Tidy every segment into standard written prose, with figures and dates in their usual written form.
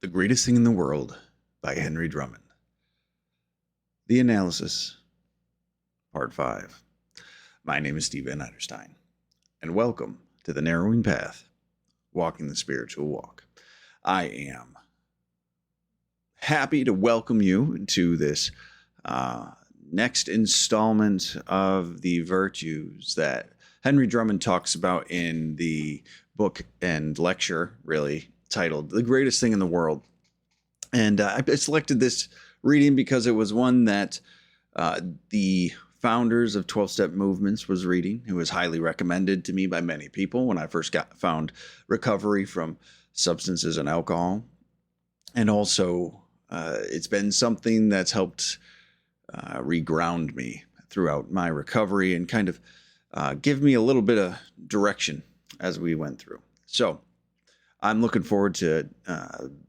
The Greatest Thing in the World by Henry Drummond. The Analysis, Part 5. My name is Steve Van Eiderstein, and welcome to The Narrowing Path, Walking the Spiritual Walk. I am happy to welcome you to this next installment of the virtues that Henry Drummond talks about in the book and lecture, really, titled The Greatest Thing in the World. And I selected this reading because it was one that the founders of 12-Step Movements was reading. It was highly recommended to me by many people when I first found recovery from substances and alcohol. And also, it's been something that's helped reground me throughout my recovery and kind of give me a little bit of direction as we went through. So I'm looking forward to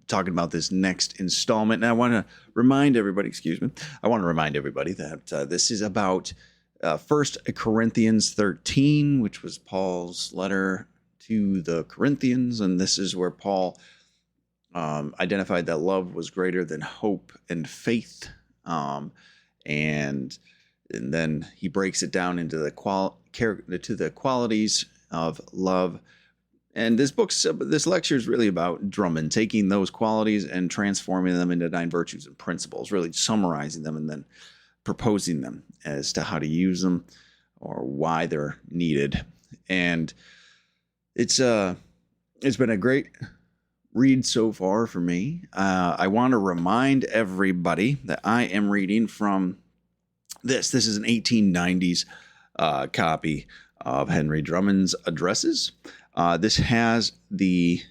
talking about this next installment. And I want to remind everybody, that this is about 1 Corinthians 13, which was Paul's letter to the Corinthians. And this is where Paul identified that love was greater than hope and faith. And then he breaks it down into the qualities of love. And this lecture is really about Drummond taking those qualities and transforming them into 9 virtues and principles, really summarizing them and then proposing them as to how to use them or why they're needed. And it's been a great read so far for me. I want to remind everybody that I am reading from this. This is an 1890s copy of Henry Drummond's addresses. This has the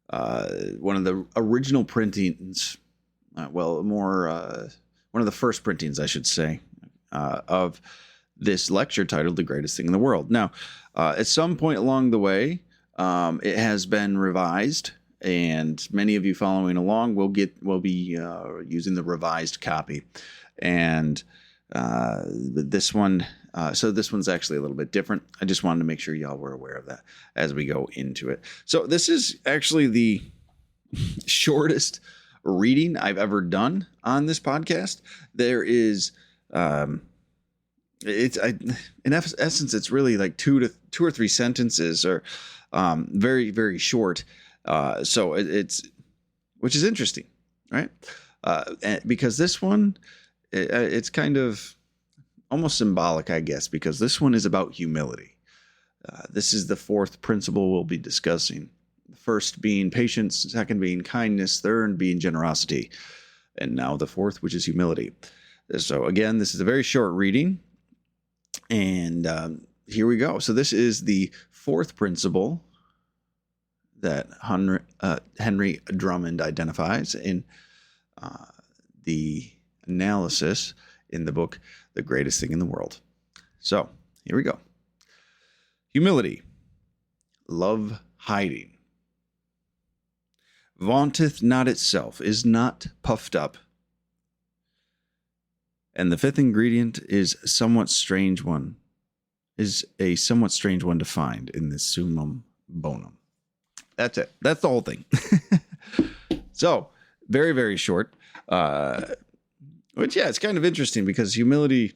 one of the original printings, one of the first printings, I should say, of this lecture titled "The Greatest Thing in the World." Now, at some point along the way, it has been revised, and many of you following along will be using the revised copy, and this one. So this one's actually a little bit different. I just wanted to make sure y'all were aware of that as we go into it. So this is actually the shortest reading I've ever done on this podcast. There is, in essence, it's really like two or three sentences, or very, very short. So which is interesting, right? Because this one, it's kind of almost symbolic, I guess, because this one is about humility. This is the 4th principle we'll be discussing. The first being patience, second being kindness, third being generosity, and now the 4th, which is humility. So again, this is a very short reading, and here we go. So this is the 4th principle that Henry Drummond identifies in the analysis in the book, The Greatest Thing in the World. So, here we go. Humility. Love hiding. Vaunteth not itself, is not puffed up. And the 5th ingredient is a somewhat strange one to find in this summum bonum. That's it. That's the whole thing. So, very, very short. Which, yeah, it's kind of interesting because humility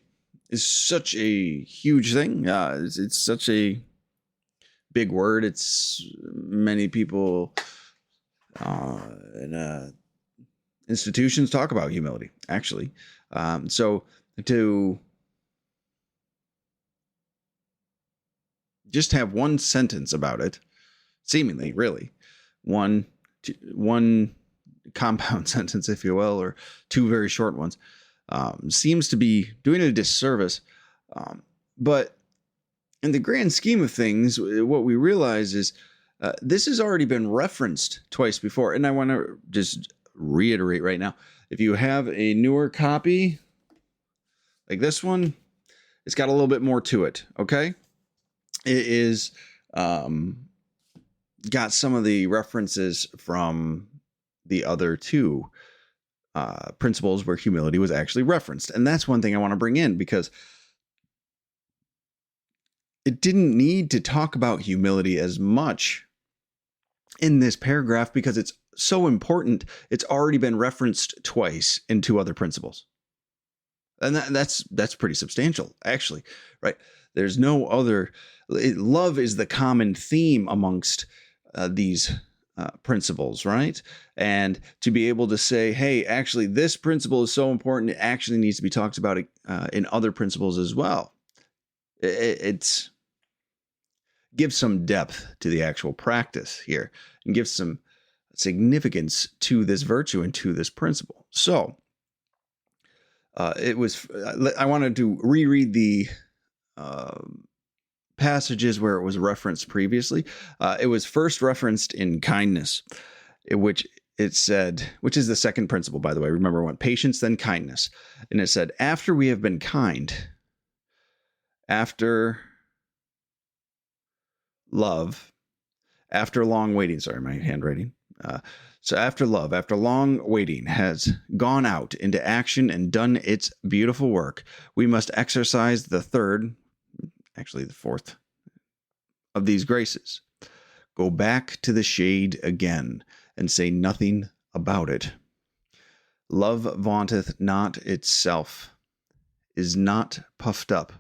is such a huge thing. It's such a big word. It's many people in institutions talk about humility, actually. So to just have one sentence about it, seemingly, really, one compound sentence, if you will, or 2 very short ones, seems to be doing it a disservice. But in the grand scheme of things, what we realize is this has already been referenced twice before. And I want to just reiterate right now, if you have a newer copy like this one, it's got a little bit more to it, okay? It is got some of the references from the other 2 principles where humility was actually referenced. And that's one thing I want to bring in, because it didn't need to talk about humility as much in this paragraph because it's so important. It's already been referenced twice in two other principles. And that's pretty substantial, actually, right? There's no other. Love is the common theme amongst these principles, right? And to be able to say, hey, actually, this principle is so important, it actually needs to be talked about in other principles as well. It's gives some depth to the actual practice here and gives some significance to this virtue and to this principle. So I wanted to reread the passages where it was referenced previously. It was first referenced in kindness, which it said, which is the second principle, by the way. Remember, one, patience, then kindness. And it said, after we have been kind, after love, after long waiting, sorry, my handwriting. So after love, after long waiting has gone out into action and done its beautiful work, we must exercise the third, actually the fourth of these graces. Go back to the shade again and say nothing about it. Love vaunteth not itself, is not puffed up.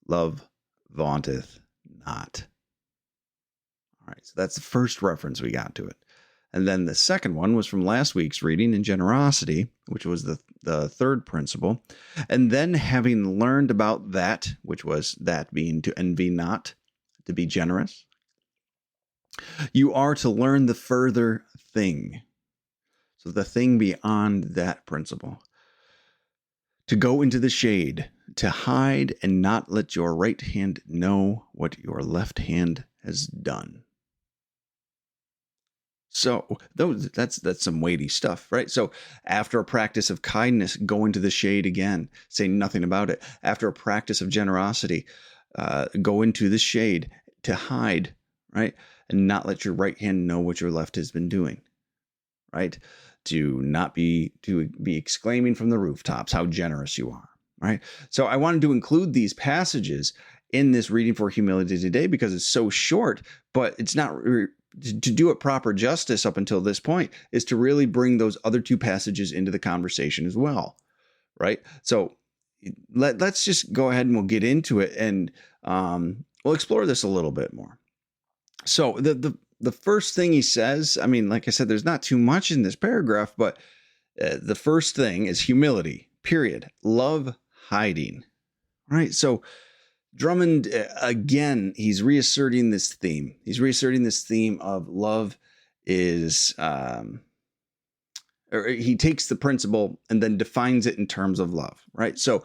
Love vaunteth not. All right, so that's the first reference we got to it. And then the second one was from last week's reading in generosity, which was the third principle. And then having learned about that, which was that being to envy not, to be generous, you are to learn the further thing. So the thing beyond that principle. To go into the shade, to hide and not let your right hand know what your left hand has done. So that's some weighty stuff, right? So after a practice of kindness, go into the shade again, say nothing about it. After a practice of generosity, go into the shade to hide, right? And not let your right hand know what your left has been doing, right? To be exclaiming from the rooftops how generous you are, right? So I wanted to include these passages in this reading for humility today because it's so short, but it's not to do it proper justice up until this point is to really bring those other two passages into the conversation as well, right? So let's just go ahead and we'll get into it and we'll explore this a little bit more. So the first thing he says, I mean, like I said, there's not too much in this paragraph, but the first thing is humility, period. Love hiding, right? So Drummond, again, he's reasserting this theme. He's reasserting this theme of love is, or he takes the principle and then defines it in terms of love, right? So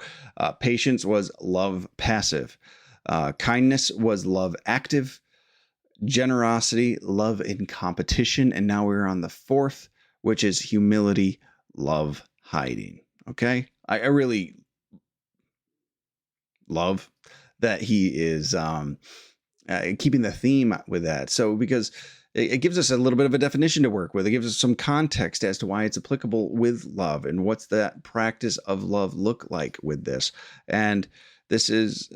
patience was love passive. Kindness was love active. Generosity, love in competition. And now we're on the fourth, which is humility, love hiding. Okay. I really love that he is keeping the theme with that. So because it gives us a little bit of a definition to work with. It gives us some context as to why it's applicable with love and what's that practice of love look like with this. And this is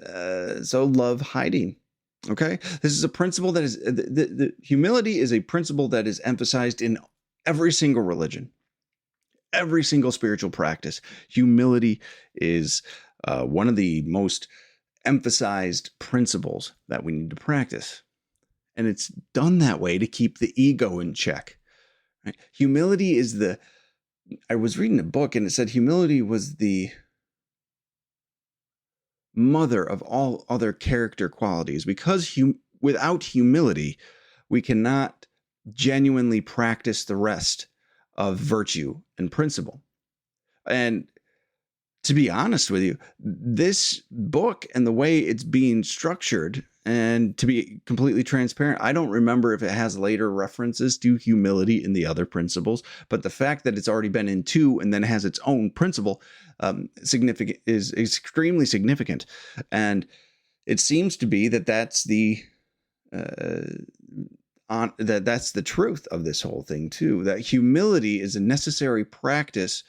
so love hiding. Okay, this is a principle that is the humility is a principle that is emphasized in every single religion, every single spiritual practice. Humility is one of the most emphasized principles that we need to practice. And it's done that way to keep the ego in check. Right? Humility is I was reading a book and it said humility was the mother of all other character qualities because without humility, we cannot genuinely practice the rest of virtue and principle. And to be honest with you, this book and the way it's being structured, and to be completely transparent, I don't remember if it has later references to humility in the other principles, but the fact that it's already been in two and then has its own principle significant is extremely significant. And it seems to be that that's that's the truth of this whole thing too, that humility is a necessary practice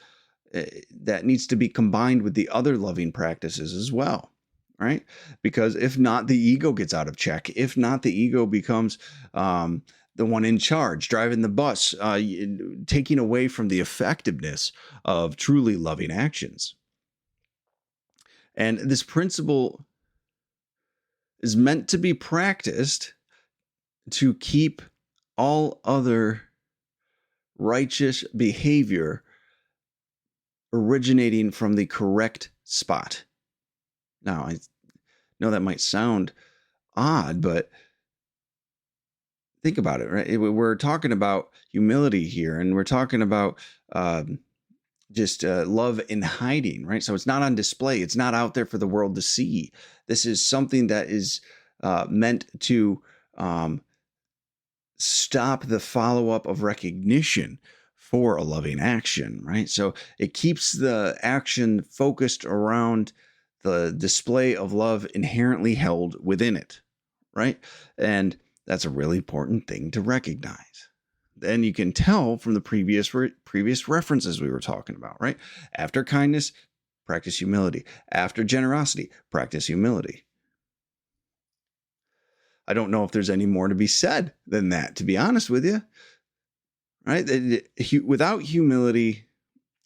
that needs to be combined with the other loving practices as well, right? Because if not, the ego gets out of check. If not, the ego becomes the one in charge, driving the bus, taking away from the effectiveness of truly loving actions. And this principle is meant to be practiced to keep all other righteous behavior originating from the correct spot. Now, I know that might sound odd, but think about it, right? We're talking about humility here, and we're talking about just love in hiding, right? So it's not on display. It's not out there for the world to see. This is something that is meant to stop the follow-up of recognition for a loving action, right? So it keeps the action focused around the display of love inherently held within it, right? And that's a really important thing to recognize. Then you can tell from the previous references we were talking about, right? After kindness, practice humility. After generosity, practice humility. I don't know if there's any more to be said than that, to be honest with you, right? Without humility,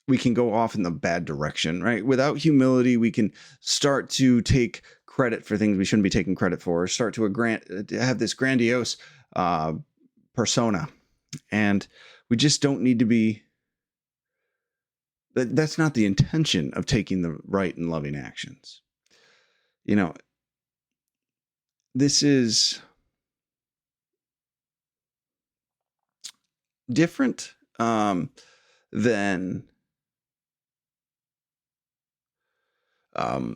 we can go off in the bad direction, right? Without humility, we can start to take credit for things we shouldn't be taking credit for, start to have this grandiose persona. And we just don't need to be, that's not the intention of taking the right and loving actions. You know, this is different than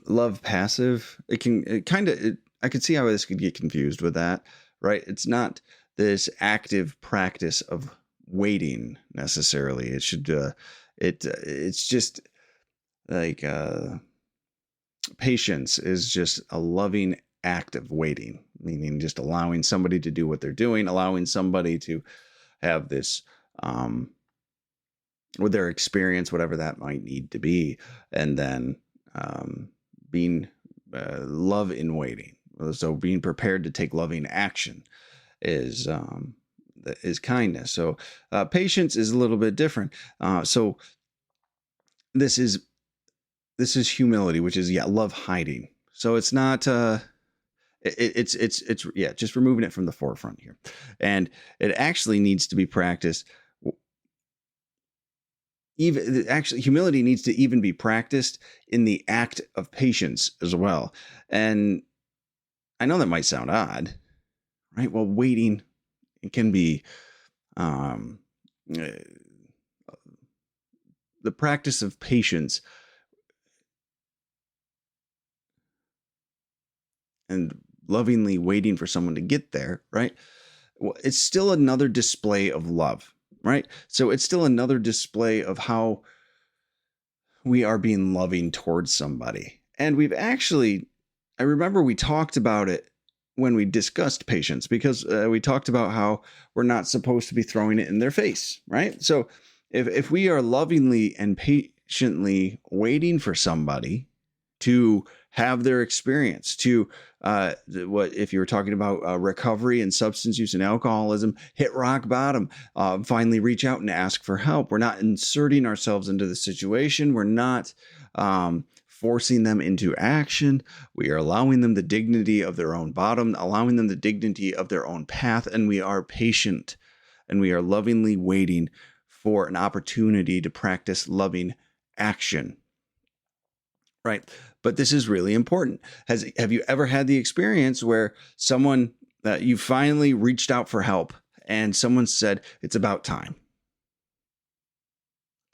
love passive. I could see how this could get confused with that, right? It's not this active practice of waiting necessarily. It should, it's just like, patience is just a loving act of waiting, meaning just allowing somebody to do what they're doing, allowing somebody to have this, with their experience, whatever that might need to be. And then, being love in waiting. So being prepared to take loving action is kindness. So patience is a little bit different. So this is humility, which is love hiding. So it's not it's just removing it from the forefront here, and it actually needs to be practiced. Humility needs to even be practiced in the act of patience as well. And I know that might sound odd, right? Well, waiting, it can be the practice of patience and lovingly waiting for someone to get there, right? Well, it's still another display of love, right? So it's still another display of how we are being loving towards somebody. And I remember we talked about it when we discussed patience, because we talked about how we're not supposed to be throwing it in their face, right? So if we are lovingly and patiently waiting for somebody to have their experience, to what if you were talking about recovery and substance use and alcoholism, hit rock bottom, finally reach out and ask for help. We're not inserting ourselves into the situation. We're not forcing them into action. We are allowing them the dignity of their own bottom, allowing them the dignity of their own path, and we are patient and we are lovingly waiting for an opportunity to practice loving action. Right. But this is really important. Have you ever had the experience where someone that you finally reached out for help and someone said, it's about time?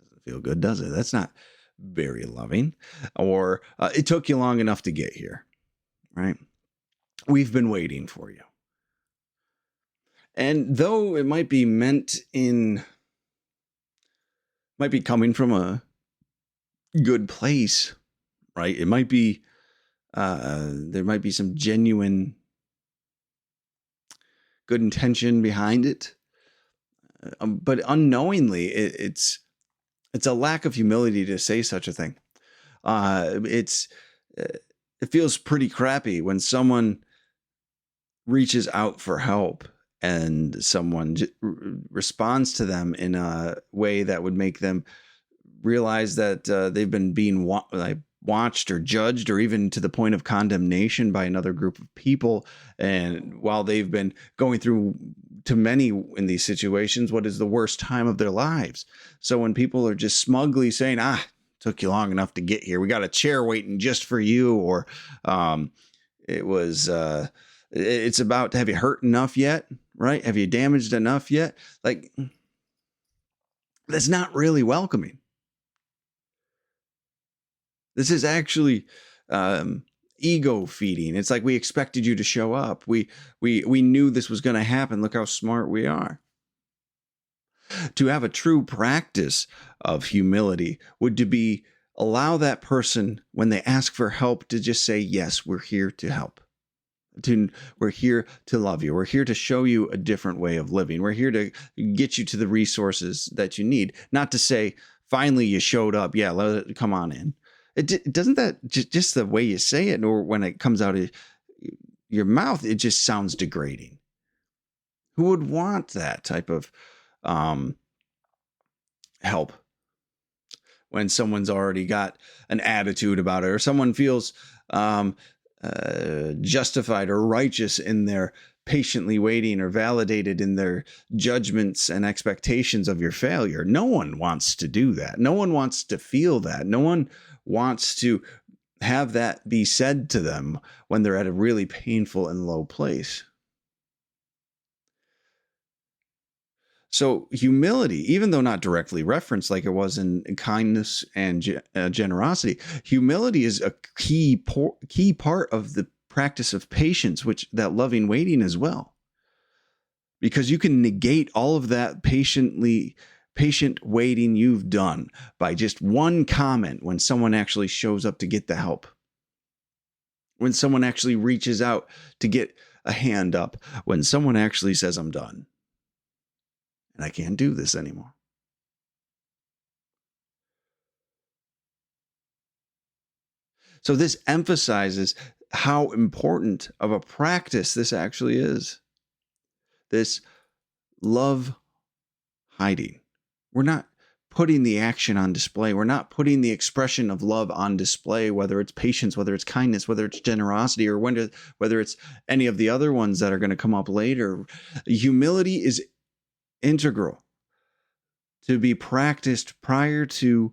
Doesn't feel good, does it? That's not very loving. Or it took you long enough to get here, right? We've been waiting for you. And though it might be might be coming from a good place, right? It might be, there might be some genuine good intention behind it. But unknowingly, it's a lack of humility to say such a thing. It feels pretty crappy when someone reaches out for help and someone responds to them in a way that would make them realize that they've been being watched or judged, or even to the point of condemnation by another group of people. And while they've been going through, to many in these situations, what is the worst time of their lives. So when people are just smugly saying, took you long enough to get here, we got a chair waiting just for you, or it's about, have you hurt enough yet? Right? Have you damaged enough yet? Like, that's not really welcoming. This is actually ego feeding. It's like, we expected you to show up. We knew this was going to happen. Look how smart we are. To have a true practice of humility would to be allow that person, when they ask for help, to just say, yes, we're here to help. We're here to love you. We're here to show you a different way of living. We're here to get you to the resources that you need. Not to say, finally you showed up. Yeah, come on in. It doesn't, that just the way you say it, or when it comes out of your mouth, it just sounds degrading. Who would want that type of help when someone's already got an attitude about it, or someone feels justified or righteous in their patiently waiting, or validated in their judgments and expectations of your failure? No one wants to do that. No one wants to feel that. No one wants to have that be said to them when they're at a really painful and low place. So humility, even though not directly referenced like it was in kindness and generosity, humility is a key part of the practice of patience, which that loving waiting as well. Because you can negate all of that patient waiting you've done by just one comment when someone actually shows up to get the help. When someone actually reaches out to get a hand up. When someone actually says, I'm done and I can't do this anymore. So this emphasizes how important of a practice this actually is. This love hiding. We're not putting the action on display. We're not putting the expression of love on display, whether it's patience, whether it's kindness, whether it's generosity, or whether it's any of the other ones that are going to come up later. Humility is integral to be practiced prior to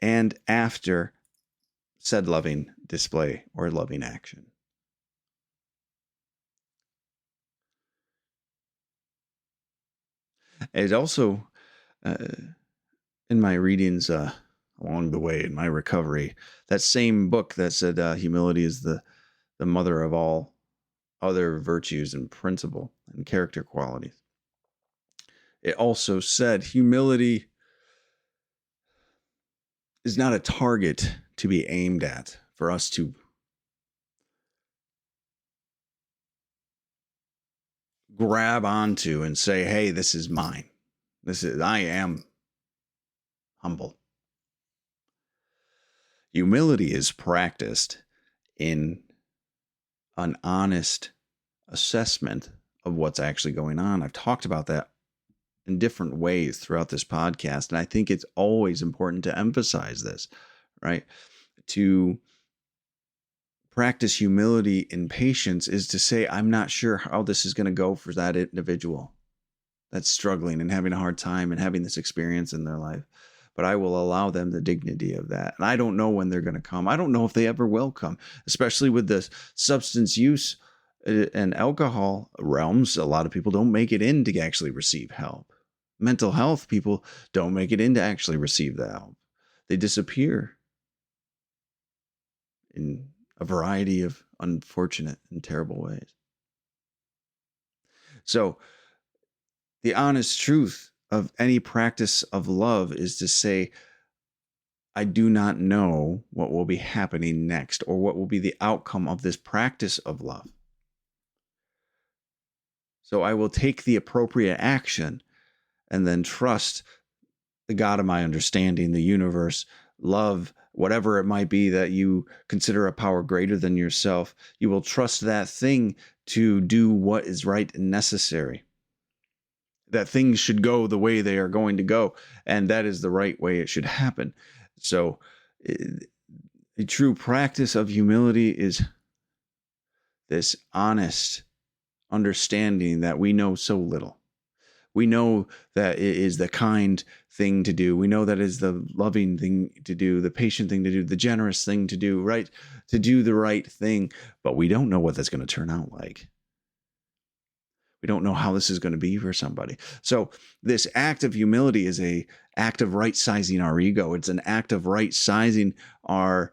and after said loving display or loving action. It also, in my readings along the way in my recovery, that same book that said humility is the mother of all other virtues and principle and character qualities. It also said humility is not a target to be aimed at for us to grab onto and say, hey, this is mine. I am humble. Humility is practiced in an honest assessment of what's actually going on. I've talked about that in different ways throughout this podcast, and I think it's always important to emphasize this, right? To practice humility and patience is to say, I'm not sure how this is going to go for that individual that's struggling and having a hard time and having this experience in their life, but I will allow them the dignity of that. And I don't know when they're going to come. I don't know if they ever will come, especially with the substance use and alcohol realms. A lot of people don't make it in to actually receive help. Mental health people don't make it in to actually receive the help. They disappear in a variety of unfortunate and terrible ways. So the honest truth of any practice of love is to say, I do not know what will be happening next or what will be the outcome of this practice of love. So I will take the appropriate action and then trust the God of my understanding, the universe, love, whatever it might be that you consider a power greater than yourself. You will trust that thing to do what is right and necessary. that things should go the way they are going to go, and that is the right way it should happen. So a true practice of humility is this honest understanding that we know so little. We know that it is the kind thing to do. We know that it is the loving thing to do, the patient thing to do, the generous thing to do, right? To do the right thing. But we don't know what that's going to turn out like. We don't know how this is going to be for somebody. So this act of humility is an act of right-sizing our ego. It's an act of right-sizing our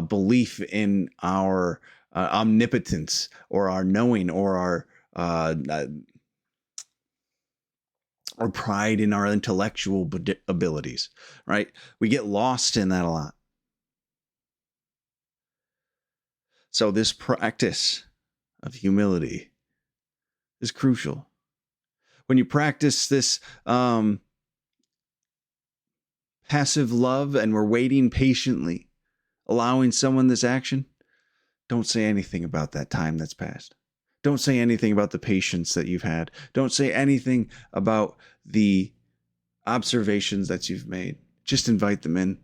belief in our omnipotence, or our knowing, or pride in our intellectual abilities, right? We get lost in that a lot. So this practice of humility is crucial. When you practice this passive love, and we're waiting patiently, allowing someone this action, don't say anything about that time that's passed. Don't say anything about the patience that you've had. Don't say anything about the observations that you've made. Just invite them in.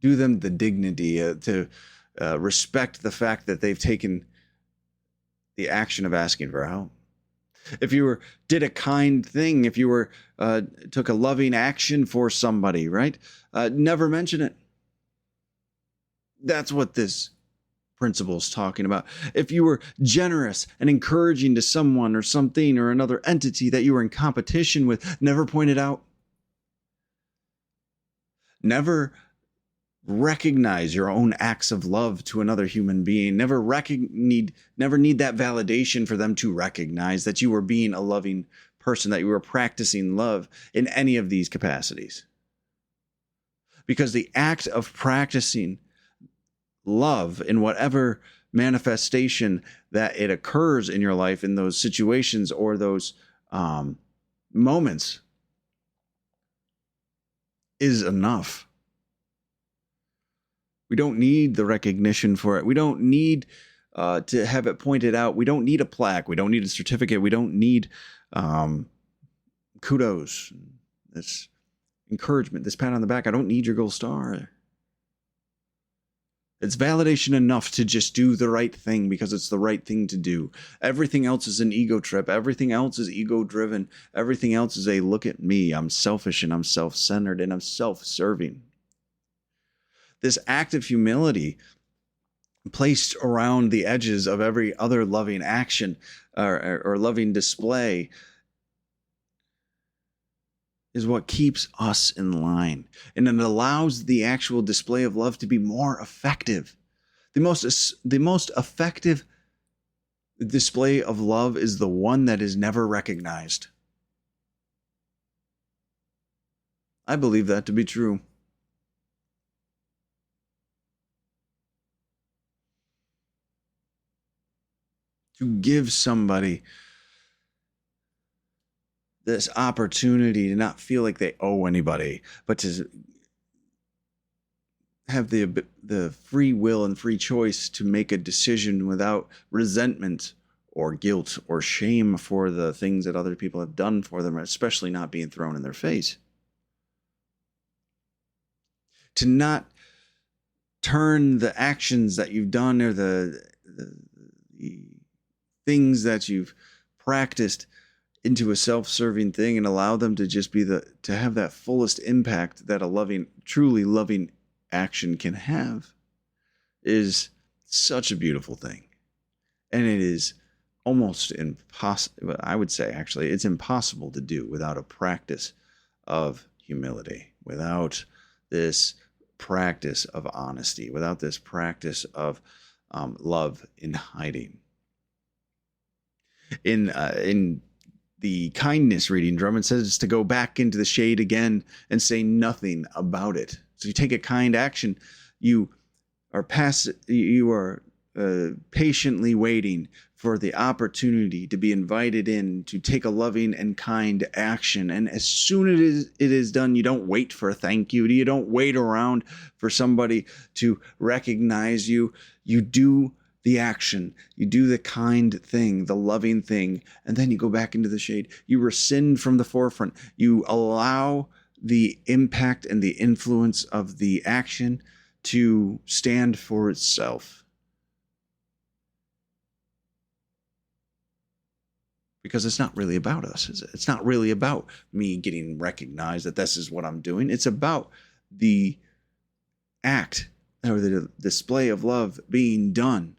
Do them the dignity to respect the fact that they've taken the action of asking for help. If you did a kind thing, if you took a loving action for somebody, right? Never mention it. That's what this principle is talking about. If you were generous and encouraging to someone or something or another entity that you were in competition with, never point it out. Never recognize your own acts of love to another human being. Never need that validation for them to recognize that you were being a loving person, that you were practicing love in any of these capacities. Because the act of practicing love in whatever manifestation that it occurs in your life, in those situations or those moments, is enough. We don't need the recognition for it. We don't need to have it pointed out. We don't need a plaque. We don't need a certificate. We don't need kudos, this encouragement, this pat on the back. I don't need your gold star. It's validation enough to just do the right thing because it's the right thing to do. Everything else is an ego trip. Everything else is ego driven. Everything else is a look at me. I'm selfish and I'm self-centered and I'm self-serving. This act of humility placed around the edges of every other loving action or loving display is what keeps us in line. And it allows the actual display of love to be more effective. The most effective display of love is the one that is never recognized. I believe that to be true. To give somebody this opportunity to not feel like they owe anybody, but to have the free will and free choice to make a decision without resentment or guilt or shame for the things that other people have done for them, especially not being thrown in their face. To not turn the actions that you've done or the things that you've practiced into a self-serving thing and allow them to just be to have that fullest impact that a truly loving action can have, is such a beautiful thing. And it is almost impossible. I would say, actually, it's impossible to do without a practice of humility, without this practice of honesty, without this practice of love in hiding. In the kindness reading, Drummond says to go back into the shade again and say nothing about it. So you take a kind action, you are patiently waiting for the opportunity to be invited in to take a loving and kind action. And as soon as it is done, you don't wait for a thank you. You don't wait around for somebody to recognize you. You do the action, you do the kind thing, the loving thing, and then you go back into the shade. You rescind from the forefront. You allow the impact and the influence of the action to stand for itself. Because it's not really about us, is it? It's not really about me getting recognized that this is what I'm doing. It's about the act or the display of love being done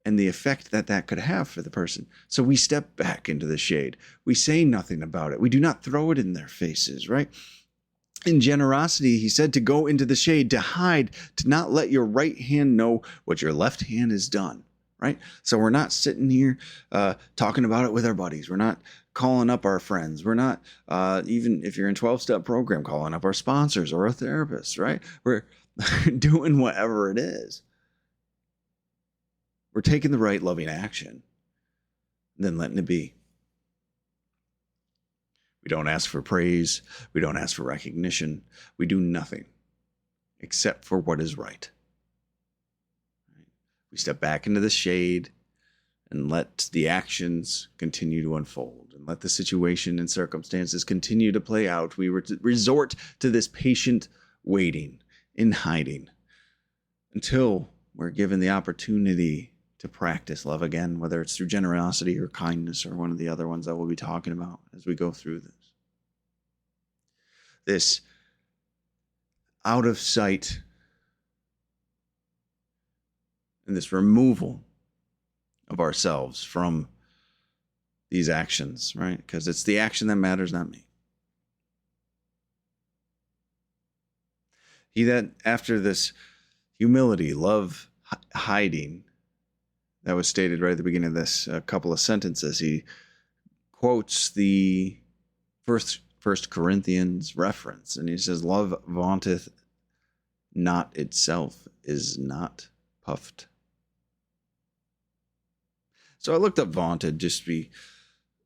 and the effect that that could have for the person. So we step back into the shade. We say nothing about it. We do not throw it in their faces, right? In generosity, he said to go into the shade, to hide, to not let your right hand know what your left hand has done. Right? So we're not sitting here talking about it with our buddies. We're not calling up our friends. We're not, even if you're in 12-step program, calling up our sponsors or a therapist, right? We're doing whatever it is. We're taking the right loving action, then letting it be. We don't ask for praise. We don't ask for recognition. We do nothing except for what is right. We step back into the shade and let the actions continue to unfold and let the situation and circumstances continue to play out. We resort to this patient waiting in hiding until we're given the opportunity to practice love again, whether it's through generosity or kindness or one of the other ones that we'll be talking about as we go through this. This out of sight and this removal of ourselves from these actions, right? Because it's the action that matters, not me. He that after this humility, love, hiding, that was stated right at the beginning of this couple of sentences, he quotes the First Corinthians reference, and he says, "Love vaunteth not itself, is not puffed." So I looked up vaunted, just to be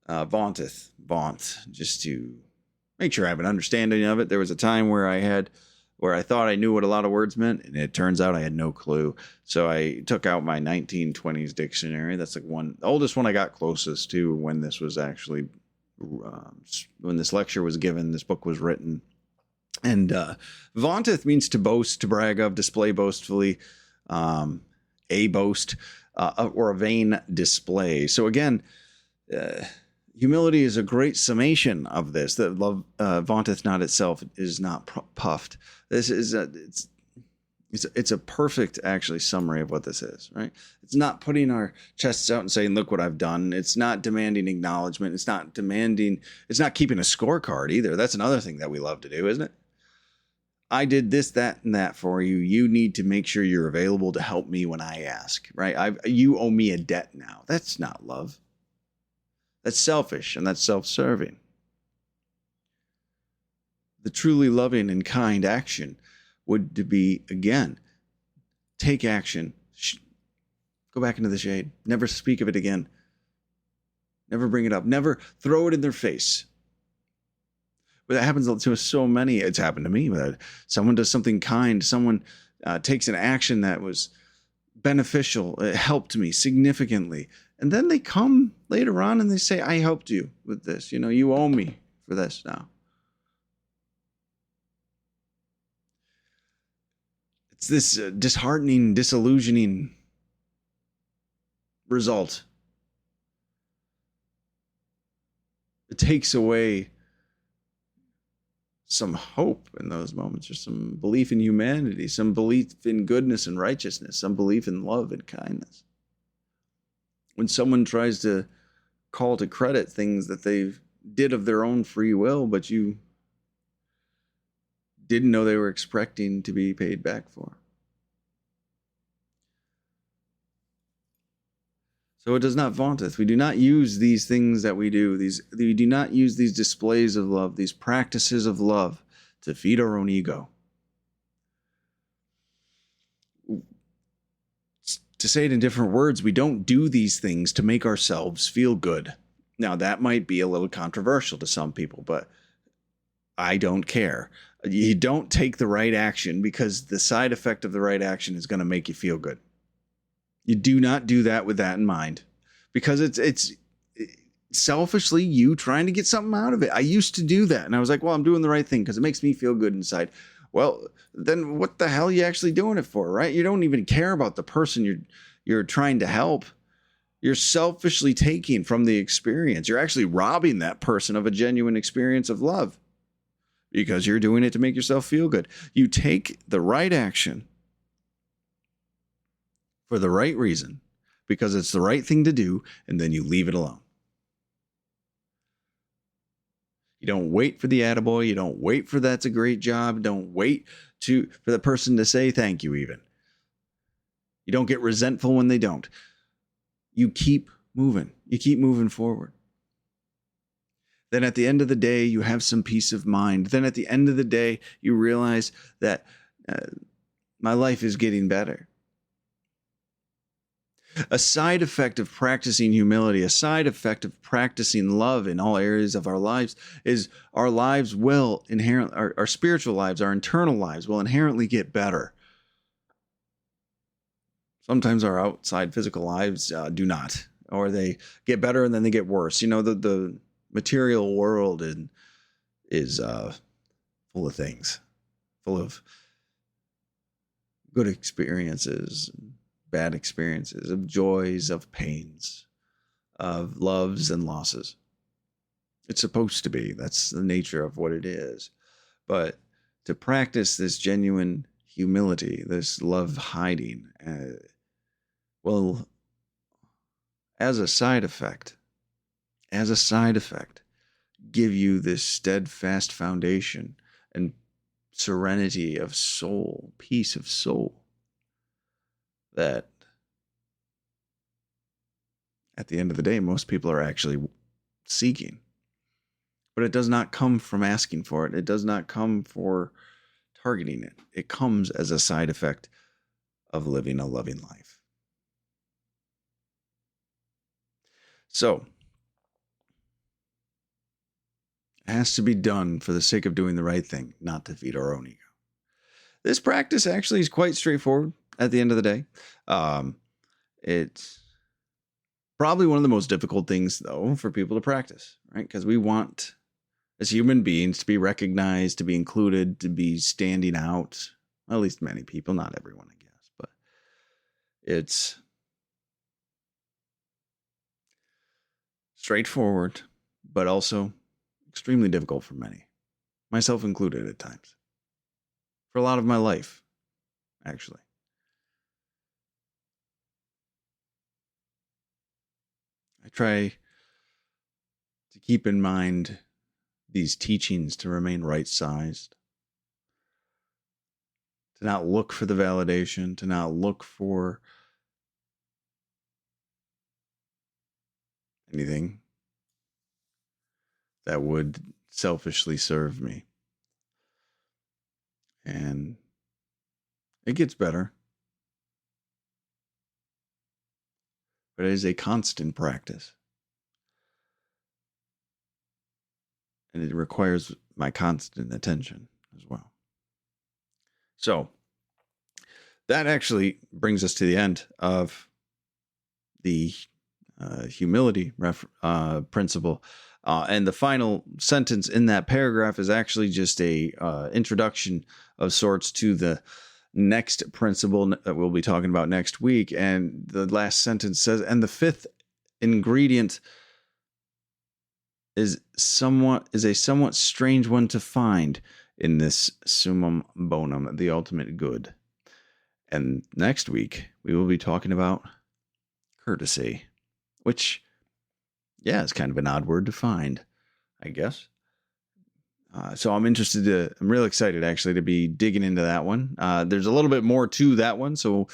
vaunt, just to make sure I have an understanding of it. There was a time where I thought I knew what a lot of words meant, and it turns out I had no clue. So I took out my 1920s dictionary. That's like the oldest one I got closest to when this was actually, when this lecture was given, this book was written. And vaunteth means to boast, to brag of, display boastfully, a boast, or a vain display. So again, humility is a great summation of this. That love vaunteth not itself, is not puffed. This is it's a perfect actually summary of what this is, right? It's not putting our chests out and saying, "Look what I've done." It's not demanding acknowledgement. It's not keeping a scorecard either. That's another thing that we love to do, isn't it? I did this, that, and that for you. You need to make sure you're available to help me when I ask, right? You owe me a debt now. That's not love. That's selfish, and that's self-serving. The truly loving and kind action would be, again, take action, go back into the shade, never speak of it again, never bring it up, never throw it in their face. But that happens to so many. It's happened to me. Someone does something kind. Someone takes an action that was beneficial. It helped me significantly. And then they come later on and they say, "I helped you with this. You owe me for this now." It's this disheartening, disillusioning result. It takes away some hope in those moments, or some belief in humanity, some belief in goodness and righteousness, some belief in love and kindness. When someone tries to call to credit things that they did of their own free will, but you didn't know they were expecting to be paid back for. So it does not vaunteth. We do not use these things that we do. We do not use these displays of love, these practices of love, to feed our own ego. To say it in different words, we don't do these things to make ourselves feel good. Now, that might be a little controversial to some people, but I don't care. You don't take the right action because the side effect of the right action is going to make you feel good. You do not do that with that in mind, because it's selfishly you trying to get something out of it. I used to do that, and I was like, well, I'm doing the right thing because it makes me feel good inside. Well, then what the hell are you actually doing it for, right? You don't even care about the person you're trying to help. You're selfishly taking from the experience. You're actually robbing that person of a genuine experience of love because you're doing it to make yourself feel good. You take the right action for the right reason because it's the right thing to do, and then you leave it alone. You don't wait for the attaboy. You don't wait for that's a great job. Don't wait for the person to say thank you even. You don't get resentful when they don't. You keep moving. You keep moving forward. Then at the end of the day, you have some peace of mind. Then at the end of the day, you realize that my life is getting better. A side effect of practicing humility, a side effect of practicing love in all areas of our lives is our lives will inherently, our spiritual lives, our internal lives will inherently get better. Sometimes our outside physical lives do not, or they get better and then they get worse. You know, the material world is full of things, full of good experiences, bad experiences, of joys, of pains, of loves and losses. It's supposed to be. That's the nature of what it is. But to practice this genuine humility, this love hiding, will, as a side effect, give you this steadfast foundation and serenity of soul, peace of soul, that at the end of the day, most people are actually seeking. But it does not come from asking for it. It does not come for targeting it. It comes as a side effect of living a loving life. So, it has to be done for the sake of doing the right thing, not to feed our own ego. This practice actually is quite straightforward at the end of the day. It's probably one of the most difficult things, though, for people to practice, right? Because we want, as human beings, to be recognized, to be included, to be standing out. At least many people, not everyone, I guess. But it's straightforward, but also extremely difficult for many, myself included at times. For a lot of my life, actually. I try to keep in mind these teachings to remain right-sized, to not look for the validation, to not look for anything that would selfishly serve me. And it gets better. But it is a constant practice. And it requires my constant attention as well. So, that actually brings us to the end of the humility principle. And the final sentence in that paragraph is actually just a introduction of sorts to the next principle that we'll be talking about next week. And the last sentence says, and the fifth ingredient is a somewhat strange one to find in this summum bonum, the ultimate good. And next week we will be talking about courtesy, which, yeah, is kind of an odd word to find, I guess. So I'm real excited actually to be digging into that one. There's a little bit more to that one, so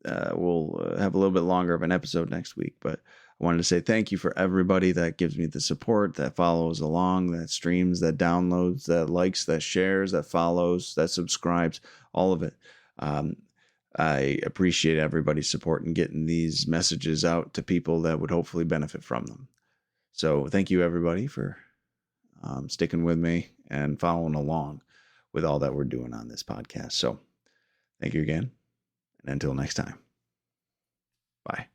we'll have a little bit longer of an episode next week. But I wanted to say thank you for everybody that gives me the support, that follows along, that streams, that downloads, that likes, that shares, that follows, that subscribes, all of it. I appreciate everybody's support in getting these messages out to people that would hopefully benefit from them. So thank you, everybody, for sticking with me and following along with all that we're doing on this podcast. So thank you again. And until next time. Bye.